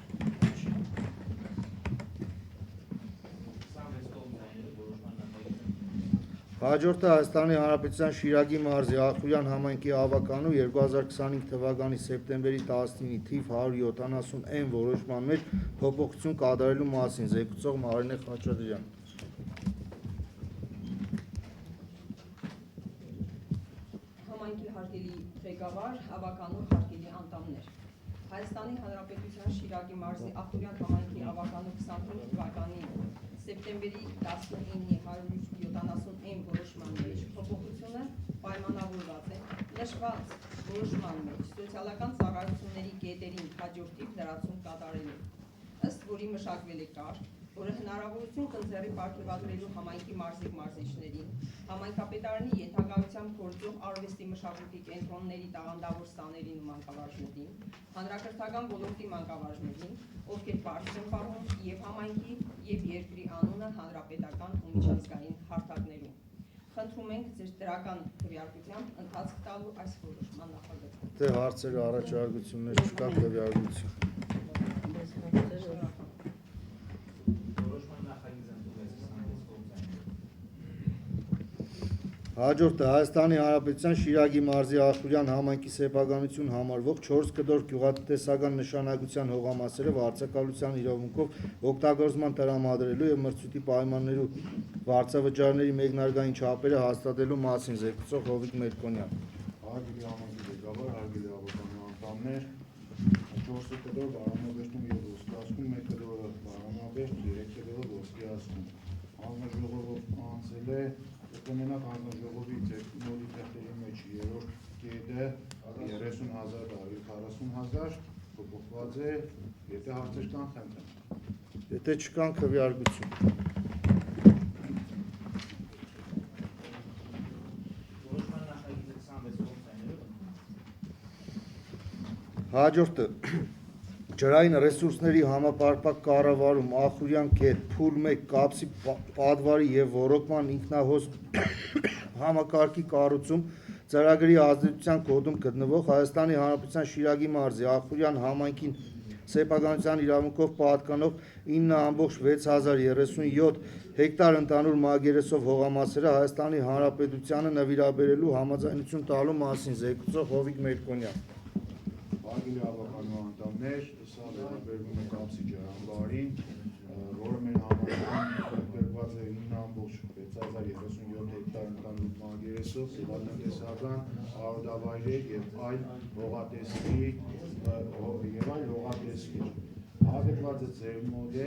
Հաջորդը Հայաստանի Հանրապետության Շիրակի մարզի Ախուրյան համայնքի ավականու 2025 թվականի սեպտեմբերի 19-ի թիվ 170N որոշման մեջ փոփոխություն կատարելու մասին զեկուցող Մարինե Խաչատրյան։ Համայնքի հարգելի ղեկավար, ավականու հարգելի անդամներ։ Հայաստանի Հանրապետության Շիրակի մարզի Ախուրյան համայնքի ավականու 25 թվականի սեպտեմբերի 19-ի 170N որոշման մեջ փոփոխությունը պայմանավորված է նշված որոշման մեջ սոցիալական ծառայությունների կետերին հաջորդիվ լրացում կատարելու, ըստ որի մշակվել է կարգ, որը հնարավորություն կընձեռի պարգևատրելու համայնքի մարզիկ-մարզիչներին, համայնքապետարանի ենթակայությամբ գործող արվեստի մշակույթի կենտրոնների տաղանդավոր սաներին ու մանկավարժներին, հանրակրթական ոլորտի մանկավարժներին, ովքեր պարտք են պահում և համայնքի և երկրի անունը հանրապետական ու միջազգային հարթակներում։ Խնդրում ենք ձեր դրական քվեարկությամբ ընթացք տալու այս որոշման նախագծում։ Դե հարցերը առաջարկություններ չկա քվեարկություն։ Հաջորդը Հայաստանի Հանրապետության Շիրակի մարզի Ախուրյան համայնքի սեփականություն համարվող 4 կդոր գյուղատնտեսական նշանակության հողամասերը վարձակալության իրավունքով օգտագործման տրամադրելու և մրցույթի պայմաններու վարձավճարների մեկնարկային չափերը հաստատելու մասին զեկուցող Հովիկ Մերկոնյան։ Հարգելի համայնքի ղեկավար, հարգելի ավականու անդամներ, 4 կդոր բարամաբեշտում և ոսկիացքում, 1 կդորը բարամաբեշտ, 3 կդորը ոսկիացքում։ Հանձնաժողովով անցել է կմենակ հանձնաժողովի նորի թղթերի մեջ երրորդ կետը 30,000-40,000 փոփոխված է, եթե հարցեր կան խնդրեմ։ Եթե չկան քվեարկություն։ Հաջորդը ջրային ռեսուրսների համապարփակ կառավարում Ախուրյան քեթ փուլ 1 կապսի պատվարի և ոռոգման ինքնահոս համակարգի կառուցում ծրագրի ազդեցության կոդում գտնվող Հայաստանի Հանրապետության Շիրակի մարզի Ախուրյան համայնքին սեփականության իրավունքով պատկանող 9,6037 հեկտար ընդհանուր մակերեսով հողամասերը Հայաստանի Հանրապետությանը նվիրաբերելու համաձայնություն տալու մասին զեկուցող Հովիկ Մերկոնյան։ Հարգելի ավականու անդամներ, սա վերաբերվում է կապսի ջրամբարին, որը մեր համայնքում գրված է 9,6037 հեկտար ընդհանուր մակերեսով, գյուղատնտեսական, արոտավայրեր և այլ հողատեսքեր։ Հաղորդված է ձեր մոտ է,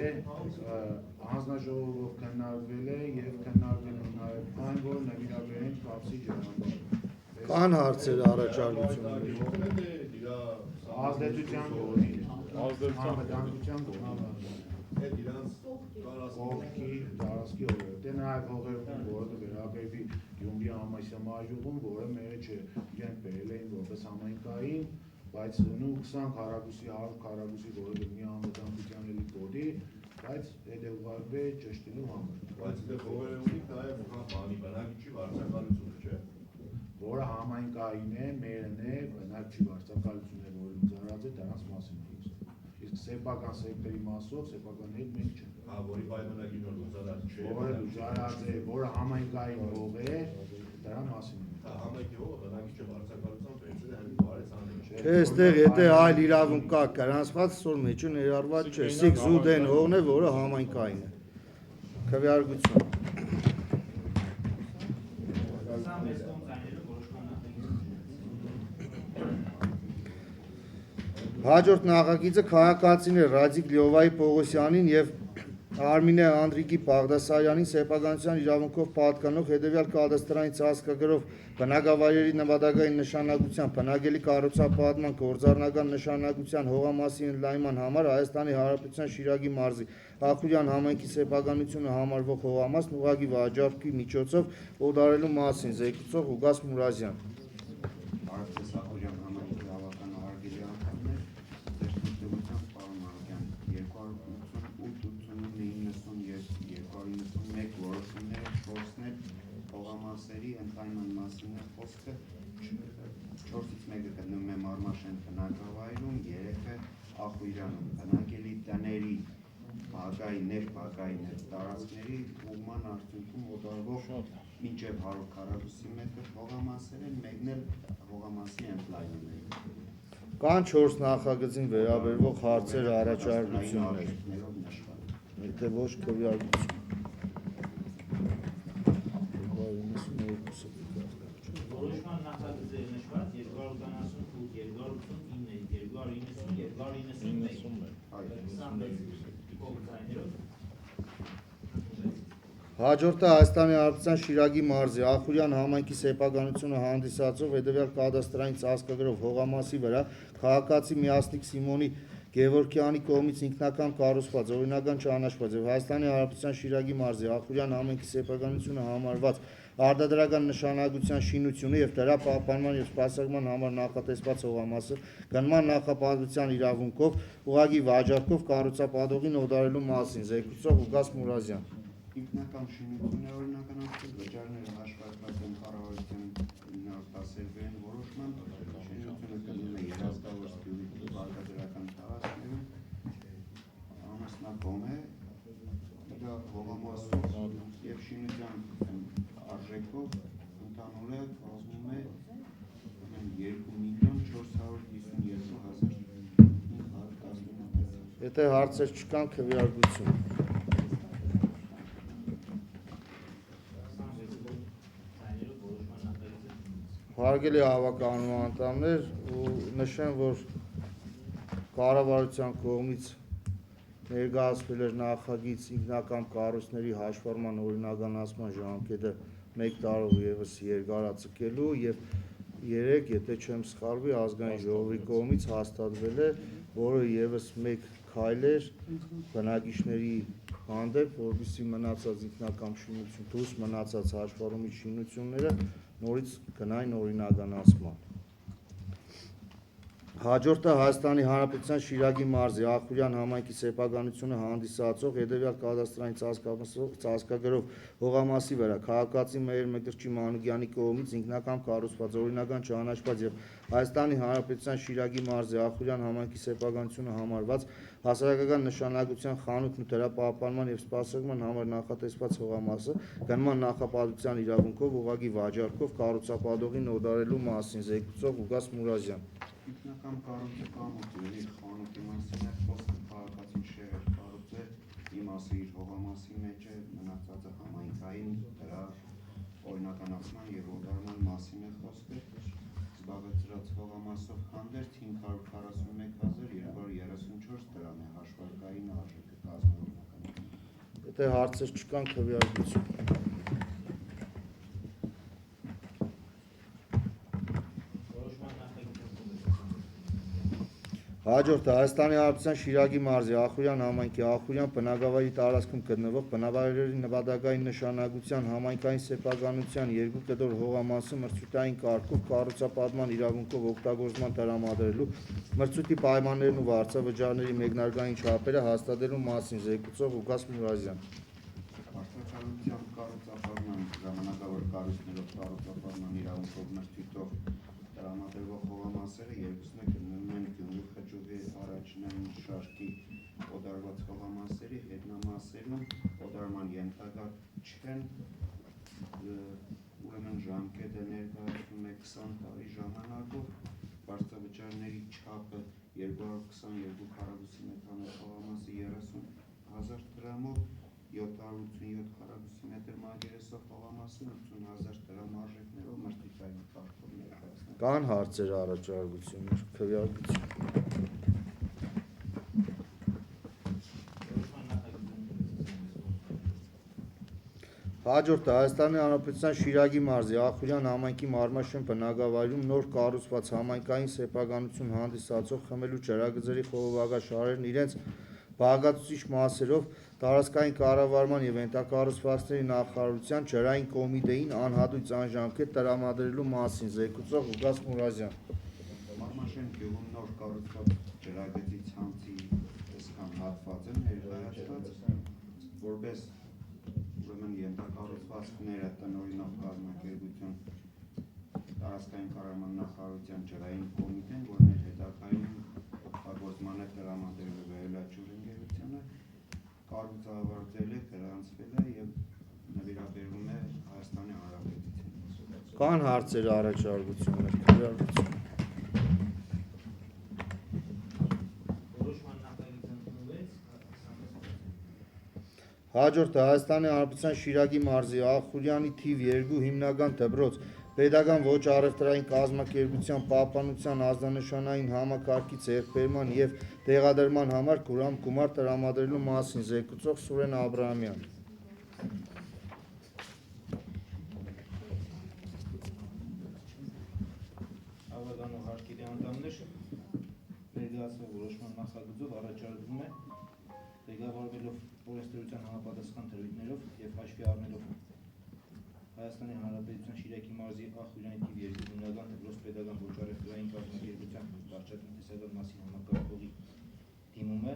հանձնաժողովով քննարկվել է և քննարկվել է նաև այն, որ նվիրաբերեն կապսի ջրամբարը։ Կան հարցեր առաջարկություններ։ Ազդեցության գողի, անվտանգության գողի, կողքի, տարածքի հողերը, դե նաև հողերում, որը վերաբերվի Գյումրի Ամասիա մայրուղում, որը մերը չգենք բերել էին որպես համայնքային, բայց 20 քառակուսի, 100 քառակուսի, որը գտնի անվտանգության էլի կոդի, բայց հետևուղարկվ է ճշտելու համար։ Բայց դե հողերը ունիք նաև բանի բնակիչի վարձակալությունը, չէ՞։ Որը համայնքային է, մերն է, բնակչի վարձակալություն է, որը լուծարած է, դրանց մասին է խոսքը։ Իսկ սեփական սեկտորի մասով, սեփականների մենք չենք։ Հա, որի պայմանագիր որ լուծարած չէ։ Որը լուծարած է, որը համայնքային հող է, դրա մասին է։ Հա, համայնքի հողը բնակիչի վարձակալությամբ վերցել է հենց բարեցանը։ Չէ, այստեղ եթե այլ իրավունք կա գրանցված, սոր մեջը ներառված չէ։ Սիկ զուդեն հողն է, որը համայնքային է։ Քվեարկություն։ Հաջորդ նախագիծը քաղաքացիներ Ռադիկ Լյովայի Պողոսյանին և Արմինե Անդրիկի Բաղդասարյանին սեփականության իրավունքով պատկանող հետևյալ կադաստրային ծածկագրով բնակավայրերի նվադագային նշանակության, բնակելի կառուցապատման, գործառնական նշանակության հողամասի ընդլայնման համար Հայաստանի Հանրապետության Շիրակի մարզի Ախուրյան համայնքի սեփականությունը համարվող հողամասն ուղղակի վաճառքի միջոցով օդարելու մասին զեկուցող Ուգաս Մուրազյան։ ընդլայնման մասին է խոսքը, 4-ից 1-ը գտնվում է Մարմաշեն բնակավայրում, 3-ը Ախույրանում, բնակելի տների ներբակային տարածքների ուղղման արդյունքում օտարվող մինչև 100 քառակուսի մետր հողամասեր են, մեկն էլ հողամասի ընդլայնում է։ Կան 4 նախագծին վերաբերվող հարցեր, առաջարկություններ։ Եթե ոչ քվեարկություն։ Որոշման նախագծերը նշված 288, 289, 290, 291 Հաջորդը Հայաստանի Հանրապետության Շիրակի մարզի Ախուրյան համայնքի սեփականությունը հանդիսացող հետևյալ կադաստրային ծածկագրով հողամասի վրա քաղաքացի Միասնիկ Սիմոնի Գևորգյանի կողմից ինքնական կառուցված օրինական ճանաչված եւ Հայաստանի Հանրապետության Շիրակի մարզի Ախուրյան համայնքի սեփականությունը համարված արտադրական նշանակության շինությունը եւ դրա պահպանման եւ սպասարկման համար նախատեսված հողամասը գնման նախապատվության իրավունքով ուղղակի վաճառքով կառուցապատողին օդարելու մասին զեկուցող Ուգաս Մուրազյան։ Ինքնական շինություններ օրինականացնել վճարները հաշվարկված են կառավարության 910-ին որոշման շինությունը գտնվում է Երազգավոր գյուղի վարկադրական տարածքներում ամասնակում է իր հողամասով եւ շինության արժեքով ընդհանուր կազմում է 2,452,510 Եթե հարցեր չկան, քվեարկություն։ Հարգելի հավաքականու անդամներ, ու նշեմ, որ կառավարության կողմից ներկայացվել էր նախագիծ ինքնական կառույցների հաշվառման օրինականացման ժամկետը 1 տարով ևս երկարաձգելու եւ 3, եթե չեմ սխալվի, ազգային ժողովի կողմից հաստատվել է, որը ևս մեկ քայլ էր բնակիչների հանդեպ, որպեսզի մնացած ինքնական շինություն, դուրս մնացած հաշվառումի շինությունները նորից գնային օրինականացման։ Հաջորդը Հայաստանի Հանրապետության Շիրակի մարզի Ախուրյան համայնքի սեփականությունը հանդիսացող հետևյալ կադաստրային ծածկագրով հողամասի վրա քաղաքացի Մհեր Մկրտչի Մանուկյանի կողմից ինքնական կառուցված օրինական ճանաչված եւ Հայաստանի Հանրապետության Շիրակի մարզի Ախուրյան համայնքի սեփականությունը համարված հասարակական նշանակության խանութն ու դրա պահպանման եւ սպասարկման համար նախատեսված հողամասը գնման նախապատվության իրավունքով ուղղակի վաճառքով կառուցապատողին օդարելու մասին զեկուցող Ուգաս Մուրազյան։ Ինքնական կառույցը կամուտի խանութի մասին է խոսքը քաղաքացին շեղեր կառուցը իմասը իր հողամասի մեջ է մնացածը համայնքային դրա օրինականացման եւ օդարման մասին է խոսքը զբաղեցրած հողամասով հանդերձ 541,234 դրամ է հաշվարկային արժեքը կազմում։ Եթե հարցեր չկան, քվեարկություն։ Հաջորդը Հայաստանի Հանրապետության Շիրակի մարզի Ախուրյան համայնքի Ախուրյան բնակավայրի տարածքում գտնվող բնակավայրերի նպատակային նշանակության համայնքային սեփականության 2 կտոր հողամասը մրցութային կարգով կառուցապատման իրավունքով օգտագործման տրամադրելու մրցույթի պայմաններն ու վարձավճարների մեկնարկային չափերը հաստատելու մասին զեկուցող Ուգաս Մուրազյան։ Վարձակալության կառուցապատման ժամանակավոր կառույցներով կառուցապատման իրավունքով մրցույթով տրամադրվող հողամասերը երկուսն գտնվում են Գյումրի խճուղի առաջնային շարքի օդարված հողամասերի հետնամասերում օդարման ենթակա չեն, ուրեմն ժամկետը ներկայացնում է 20 տարի ժամանակով, վարձավճարների չափը 222 քառակուսի մետրանոց հողամասը 30,000 դրամով, 787 քառակուսի մետր մակերեսով հողամասը 80,000 դրամ արժեքներով մրցութային կարգով ներկայացնել։ Կան հարցեր, առաջարկություններ, քվեարկություն։ Հաջորդը Հայաստանի Հանրապետության Շիրակի մարզի Ախուրյան համայնքի Մարմաշեն բնակավայրում նոր կառուցված համայնքային սեփականություն հանդիսացող խմելու ջրագծերի խողովակաշարերն իրենց բաղկացուցիչ մասերով տարածքային կառավարման եւ ենթակառուցվածքների նախարարության ջրային կոմիտեին անհատույց անժամկետ տրամադրելու մասին զեկուցող Ուգաս Մուրազյան։ Մարմաշեն գյուղում նոր կառուցված ջրագծի ցանցի այսքան հատված են ներկայացված որպես ուրեմն ենթակառուցվածքները տնօրինող կազմակերպություն տարածքային կառավարման նախարարության ջրային կոմիտեն, որն էր հետագայում օգտագործման է տրամադրել Վերելաչուր ընկերությունը, կառուցավարտել է, գրանցվել է եւ նվիրաբերվում է Հայաստանի Հանրապետությանը։ Կան հարցեր, առաջարկություններ, քվեարկություն։ Որոշման նախագիծը ընդունվեց 26 Հաջորդը Հայաստանի Հանրապետության Շիրակի մարզի Ախուրյանի թիվ 2 հիմնական դպրոց Պետական ոչ առևտրային կազմակերպության պահպանության ազդանշանային համակարգի ձեռքբերման և տեղադրման համար գումար տրամադրելու մասին զեկուցող Սուրեն Աբրահամյան։ Ավագանու հարկերի անդամներ ներկայացվող որոշման նախագծով առաջարկվում է ղեկավարվելով օրենսդրության համապատասխան դրույթներով և հաշվի առնելով Հայաստանի Հանրապետության Շիրակի մարզի Ախուրյանի թիվ 2 հիմնական դպրոց պետական ոչ առևտրային կազմակերպության վարչատնտեսական մասի համակարգողի դիմումը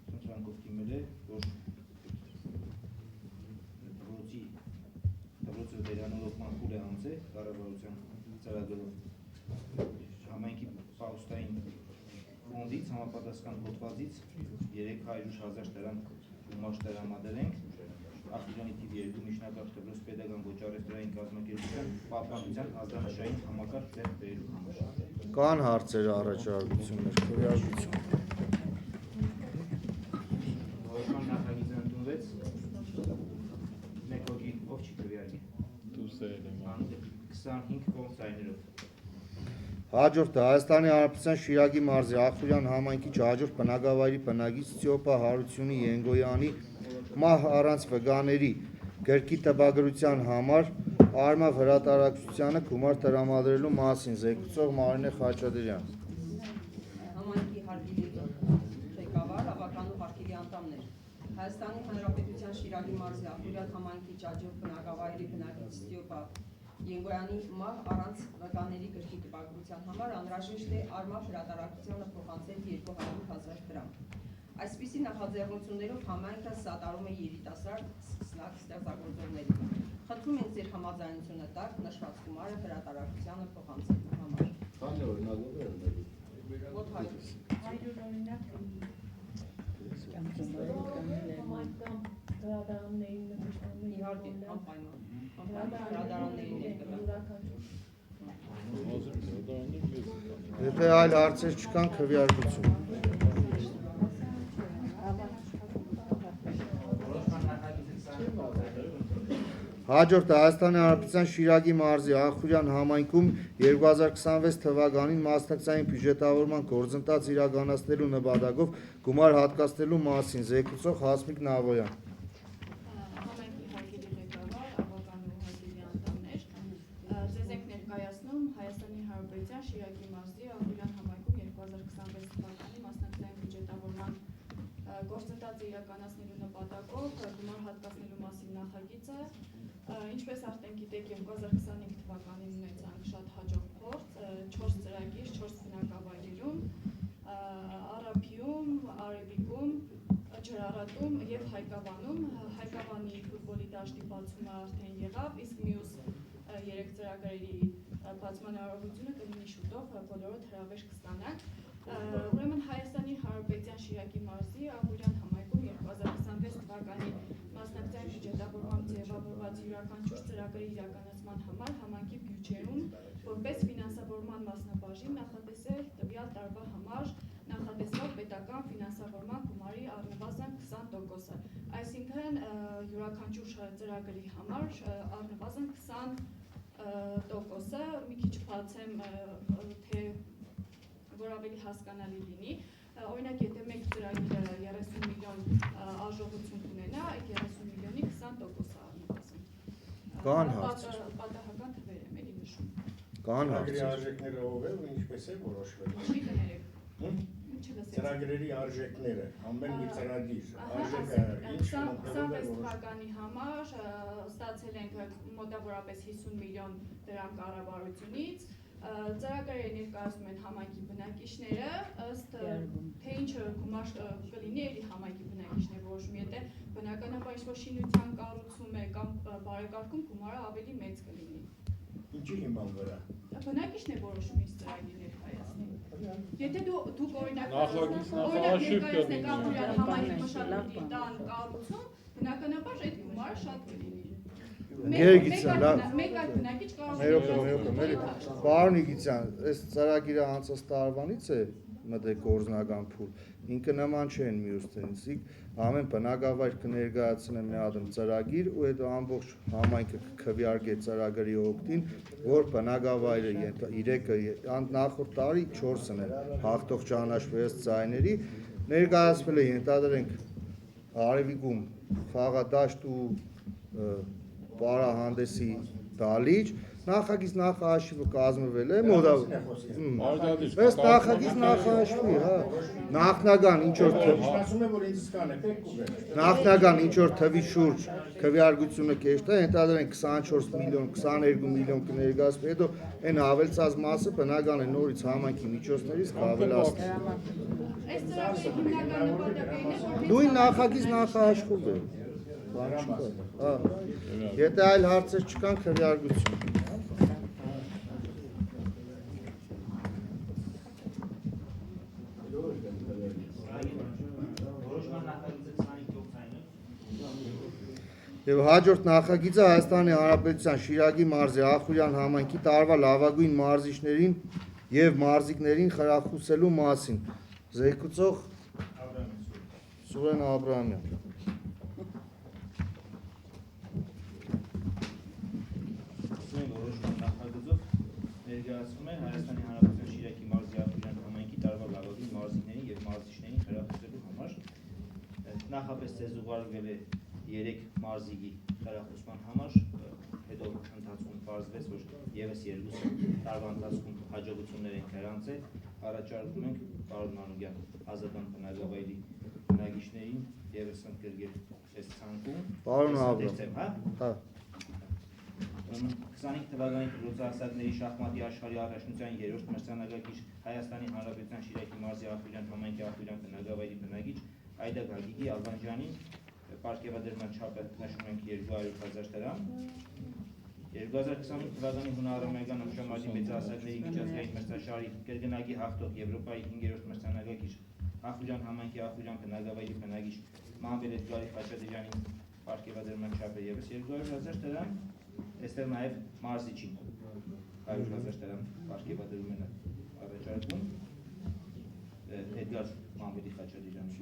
խնդրանքով դիմել է, որ դպրոցը վերանորոգման փուլ է անցել կառավարության ծրագրով համայնքի պահուստային ֆոնդից համապատասխան հոդվածից 300,000 դրամ գումար տրամադրենք Ախուրյանի թիվ 2 միջնակարգ դպրոց պետական ոչ առևտրային կազմակերպության պահպանության ազդանշանային համակարգ ձեռքբերելու համար։ Կան հարցեր, առաջարկություններ, քվեարկություն։ Որոշման նախագիծը ընդունվեց 1 հոգի, ով չի քվեարկի։ 25 կողմ ձայներով։ Հաջորդը Հայաստանի Հանրապետության Շիրակի մարզի Ախուրյան համայնքի հաջորդ բնակավայրի բնակիչ Ստյոպա Հարությունի Ենգոյանի մահ առանց վկաների գրքի տպագրության համար Արմավ հրատարակչությանը գումար տրամադրելու մասին զեկուցող Մարինե Խաչատրյան։ Համայնքի հարկերի ղեկավար, ավականու հարկերի անդամներ։ Հայաստանի Հանրապետության Շիրակի մարզի Ախուրյան համայնքի հաջորդ բնակավայրի բնակիչ Ստյոպա Ենգոյանի մահ առանց վկաների գրքի տպագրության համար անհրաժեշտ է Արմավ հրատարակությանը փոխանցել 200,000 դրամ։ Այսպիսի նախաձեռնություններով համայնքը սատարում է երիտասարդ սկսնակ ստեղծագործողներին։ Խնդրում ենք ձեր համաձայնությունը տալ նշված գումարը հրատարակությանը փոխանցելու համար։ Քանի օրինակով է Մոտ 100 օրինակ Իհարկե, անպայման։ Հրադարաններին Եթե այլ հարցեր չկան, քվեարկություն։ Հաջորդը Հայաստանի Հանրապետության Շիրակի մարզի Ախուրյան համայնքում 2026 թվականին մասնակցային բյուջետավորման գործընթաց իրականացնելու նպատակով գումար հատկացնելու մասին զեկուցող Հասմիկ Նավոյան։ Համայնքի հարկերի ղեկավար, ավականու հարկերի անդամներ, ձեզ ենք ներկայացնում Հայաստանի Հանրապետության Շիրակի մարզի Ախուրյան համայնքում 2026 թվականի մասնակցային բյուջետավորման գործընթացը իրականացնելու նպատակով գումար հատկացնելու մասին նախագիծը, ինչպես արդեն գիտեք, 2025 թվականին ունեցանք շատ հաջող փորձ, 4 ծրագիր, 4 բնակավայրերում, Արաբիում, Արևիկում, Ջրարատում և Հայկավանում։ Հայկավանի ֆուտբոլի դաշտի բացումը արդեն եղավ, իսկ մյուս 3 ծրագրերի բացման արարողությունը կլինի շուտով, բոլորդ հրավեր կստանաք։ Ուրեմն Հայաստանի Հանրապետության Շիրակի մարզի Ախուրյան համայնքում 2026 թվականի մասնակցային բյուջետավորմամբ ձևավորված յուրաքանչյուր ծրագրի իրականացման համար համայնքի բյուջեում որպես ֆինանսավորման մասնաբաժին նախատեսել տվյալ տարվա համար նախատեսվող պետական ֆինանսավորման գումարի առնվազն 20%-ը, այսինքն յուրաքանչյուր ծրագրի համար առնվազն 20%-ը, մի քիչ բացեմ, թե որ ավելի հասկանալի լինի, օրինակ եթե մեկ ծրագիրը 30 միլիոն արժողություն ունենա, այդ 30 միլիոնի 20%-ը առնվազն։ Կան հարցեր։ Պատահական թվեր եմ էլի նշում։ Կան հարցեր։ Արժեքները ով է ու ինչպես է որոշվել։ Չի կներեք։ Ծրագրերի արժեքները, ամեն մի ծրագիր, արժեքը ինչ 26 թվականի համար ստացել ենք մոտավորապես 50 միլիոն դրամ կառավարությունից, ծրագրերը ներկայացնում են համայնքի բնակիչները, ըստ թե ինչը գումար կլինի, էլի համայնքի բնակիչները որոշում, եթե բնականաբար ինչ-որ շինության կառուցում բարեկարգում գումարը ավելի մեծ կլինի։ Ինչի հիման վրա։ Բնակիչն է որոշում ինչ ծրագիր ներկայացնի։ Եթե դուք օրինակ նախագիծ Աբուլյան համայնքի մշակույթի տան կառուցում, բնականաբար այդ գումարը շատ կլինի։ Մեկ այլ բնակիչ կարող Պարոն Իգիցյան, այս ծրագիրը անցած տարվանից է մտեք գործնական փուլ, ինքը նման չեն մյուսներից, ամեն բնակավայր կներկայացնեն մի հատ ծրագիր ու այդ ամբողջ համայնքը կքվեարկե ծրագրի օգտին, որ բնակավայրը 3-ը նախորդ տարի 4-ն է հաղթող ճանաչվեց ձայների, ներկայացվել է ենթադրենք Արևիկում խաղադաշտ ու պարահանդեսի դալիճ, նախագիծ նախահաշիվը կազմվել է ըստ նախագիծ նախահաշվի, նախնական ինչ-որ թվի շուրջ քվեարկությունը կեշտա, ենթադրենք 24 միլիոն, 22 միլիոն կներկայացվի, հետո այն ավելցած մասը բնական է նորից համայնքի միջոցներից կավելացնի։ Նույն նախագիծ նախահաշվում է։ Եթե այլ հարցեր չկան, քվեարկություն։ Եվ հաջորդ նախագիծը Հայաստանի Հանրապետության Շիրակի մարզի Ախուրյան համայնքի տարվա լավագույն մարզիչներին և մարզիկներին խրախուսելու մասին։ Զեկուցող Սուրեն Աբրահամյան։ Որոշման նախագծով ներկայացվում է Հայաստանի Հանրապետության Շիրակի մարզի Ախուրյան համայնքի տարվա լավագույն մարզիկներին և մարզիչներին խրախուսելու համար նախապես ծեզուղարկվել է 3 մարզիկի խրախուսման համար, հետո ընթացքում պարզվեց, որ ևս 2 տարվա ընթացքում հաջողություններ են գրանցել, առաջարկում ենք պարոն Մանուկյան ազատան բնակավայրի բնակիչներին ևս ընդգրկել այս ցանկում։ Պարոն Աբրահամյան, 25 թվականի փորձահասակների շախմատի աշխարհի առաջնության 3-րդ մրցանակակիր Հայաստանի Հանրապետության Շիրակի մարզի Ախուրյան համայնքի Ախուրյան բնակավայրի բնակիչ Այդա Գագիկի Ալբանջյանին պարգևադրման չափը նշում ենք 200,000 դրամ։ 2025 թվականի հունվար-ամերիկյան ըմբշամարտի մեծահասակների միջազգային մրցաշարի կրկնակի հաղթող Եվրոպայի 5-րդ մրցանակակիր Ախուրյան համայնքի Ախուրյան բնակավայրի բնակիչ Մանվել Էդգարի Խաչատրյանին պարգևադրման չափը ևս 200,000 դրամ։ Այստեղ նաև մարզիչին 100,000 դրամ պարգևադրում են առաջարկում Էդգար Մանվելի Խաչատրյանի։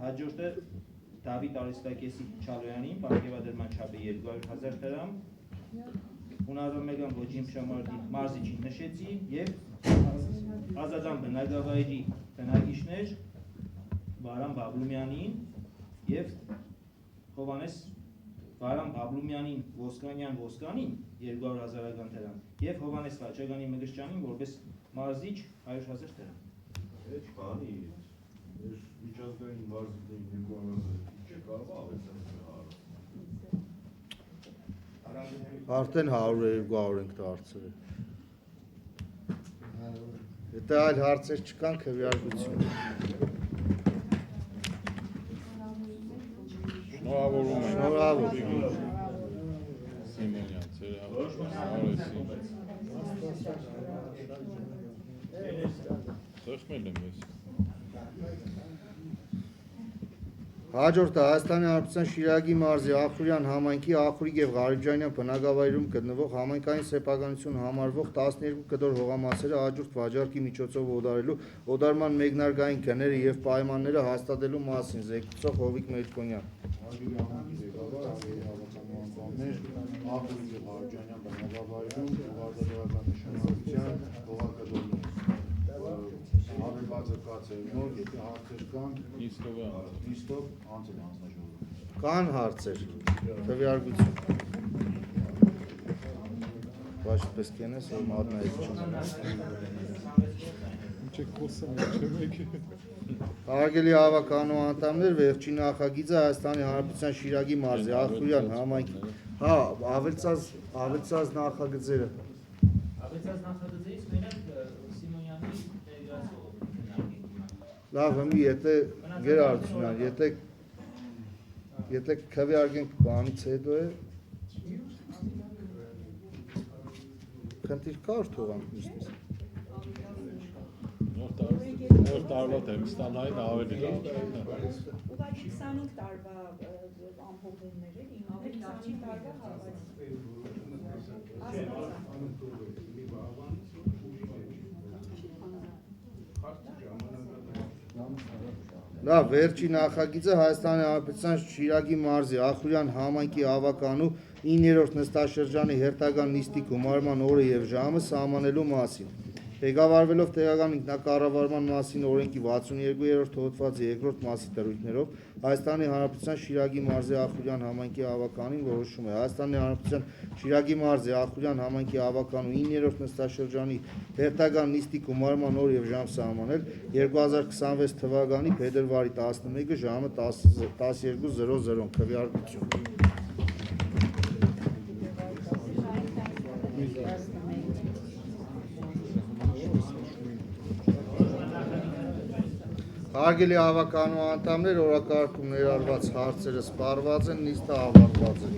Հաջորդը Դավիթ Արիստակեսի Չալոյանին պարգևադրման չափը 200,000 դրամ։ Հունարամերիկյան ոչինչ շամարդի մարզիչին նշեցի եւ ազատան բնակավայրի բնակիչներ Վարան Բաբլումյանին եւ Հովանես Վարան Բաբլումյանին Ոսկանին 200,000 դրամ եւ Հովանես Վաչագանի Մգրշյանին որպես մարզիչ 100,000 դրամ։ Էջ քանի միջազգային մարզիկներին 200,000 չէ կարող ավելցնել։ Արդեն 100-200 ենք դարձրել։ Եթե այլ հարցեր չկան, քվեարկություն։ Շնորհավորում Հաջորդը Հայաստանի Հանրապետության Շիրակի մարզի Ախուրյան համայնքի Ախուրիկ և Ղարիբջանյան բնակավայրում գտնվող համայնքային սեփականություն համարվող 12 կտոր հողամասերը հաջորդ վաճառքի միջոցով օդարելու օդարման մեկնարկային գները և պայմանները հաստատելու մասին։ Զեկուցող Հովիկ Մերկոնյան։ Ախուրիկ և Ղարիբջանյան բնակավայրում հողագործական նշանակության հողակտորներ Հավելվածը կացերնոր, եթե հարցեր կան, նիստով անձը հանձնաժողովը։ Կան հարցեր, քվեարկություն։ Բայց պես կենես, որ մատնայից Հարգելի հավաքանու անդամներ, վերջին նախագիծը Հայաստանի Հանրապետության Շիրակի մարզի Ախուրյան համայնքի ավելցած նախագծերը։ Ավելցած նախագծերից մենակ Սիմոնյանի Լավ, հիմա եթե Գերարդյանը, եթե քվեարկենք բանից հետո է խնդիր կար թողանք միշտ։ Նոր տարվա թեմստանային ավելի լավ է։ Ուղղակի 25 տարվա ամփոփումներ էլի, ավելի 25 տարվա Լավ, վերջի նախագիծը Հայաստանի Հանրապետության Շիրակի մարզի Ախուրյան համայնքի ավականու 9-րդ նստաշրջանի հերթական նիստի գումարման օրը եւ ժամը սահմանելու մասին։ Ղեկավարվելով տեղական ինքնակառավարման մասին օրենքի 62-րդ հոդվածի 2-րդ մասի դրույթներով Հայաստանի Հանրապետության Շիրակի մարզի Ախուրյան համայնքի ավականին որոշում է Հայաստանի Հանրապետության Շիրակի մարզի Ախուրյան համայնքի ավականու 9-րդ նստաշրջանի հերթական նիստի գումարման օր եւ ժամ սահմանել 2026 թվականի փետրվարի 11-ը ժամը 12:00 քվեարկություն։ Հարգելի ավականու անդամներ, օրակարգում ներառված հարցերը սպառված են, նիստը ավարտված է։